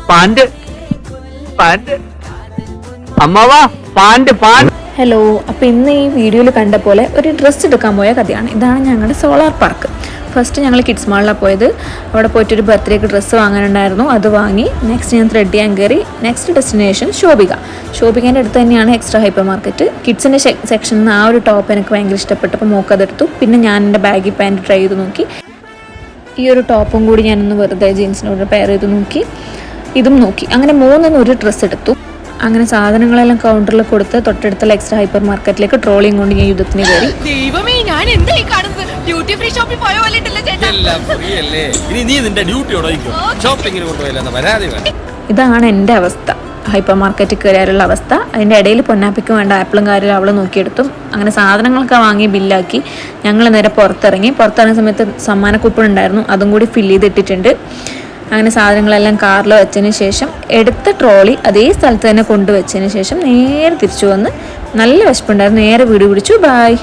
Pant pant അമ്മവാ pant pant. Hello, അപ്പോൾ ഇന്ന് ഈ വീഡിയോയിൽ കണ്ട പോലെ ഒരു ഡ്രസ്സ് എടുക്കാൻ പോയ കഥയാണ്. ഇതാണ് ഞങ്ങളുടെ സോളാർ പാർക്ക്. ഫസ്റ്റ് ഞങ്ങൾ കിഡ്സ് മാളിലാണ് പോയത്. അവിടെ പോയിട്ടൊരു ബർത്ത്ഡേക്ക് ഡ്രസ്സ് വാങ്ങാനുണ്ടായിരുന്നു, അത് വാങ്ങി. നെക്സ്റ്റ് ഞാൻ ത്രെഡ് ചെയ്യാൻ കയറി. നെക്സ്റ്റ് ഡെസ്റ്റിനേഷൻ ഷോപ്പിക്കേൻ്റെ അടുത്ത് തന്നെയാണ് എക്സ്ട്രാ ഹൈപ്പർ മാർക്കറ്റ്. കിഡ്സിൻ്റെ സെക്ഷനിൽ നിന്ന് ആ ഒരു ടോപ്പ് എനിക്ക് ഭയങ്കര ഇഷ്ടപ്പെട്ടപ്പോൾ മോക്കതെടുത്തു. പിന്നെ ഞാൻ എൻ്റെ ബാഗി പാൻറ്റ് ട്രൈ ചെയ്ത് നോക്കി. ഈ ഒരു ടോപ്പും കൂടി ഞാനൊന്ന് വെറുതെ ജീൻസിനോട് പെയർ ചെയ്ത് നോക്കി. ഇതും നോക്കി. അങ്ങനെ ഒരു ഡ്രസ്സ് എടുത്തു. അങ്ങനെ സാധനങ്ങളെല്ലാം കൗണ്ടറിൽ കൊടുത്ത് തൊട്ടടുത്തുള്ള എക്സ്ട്രാ ഹൈപ്പർ മാർക്കറ്റിലേക്ക് ട്രോളിയും കൊണ്ട് ഞാൻ യുദ്ധത്തിന് കയറി. ഇതാണ് എൻ്റെ അവസ്ഥ, ഹൈപ്പർ മാർക്കറ്റിൽ കയറിയാലുള്ള അവസ്ഥ. അതിൻ്റെ ഇടയിൽ പൊന്നാപ്പിക്ക് വേണ്ട ആപ്പിളും കാര്യവും അവൾ നോക്കിയെടുത്തു. അങ്ങനെ സാധനങ്ങളൊക്കെ വാങ്ങി ബില്ലാക്കി ഞങ്ങൾ നേരെ പുറത്തിറങ്ങിയ സമയത്ത് സമ്മാന കൂപ്പൺ ഉണ്ടായിരുന്നു, അതും കൂടി ഫില്ല് ചെയ്തിട്ടിട്ടുണ്ട്. അങ്ങനെ സാധനങ്ങളെല്ലാം കാറിൽ വെച്ചതിന് ശേഷം എടുത്ത ട്രോളി അതേ സ്ഥലത്ത് തന്നെ കൊണ്ടുവച്ചതിന് ശേഷം നേരെ തിരിച്ചു വന്ന് നല്ല വിശപ്പുണ്ടായിരുന്നു. നേരെ വീട് പിടിച്ചു. ബായ്.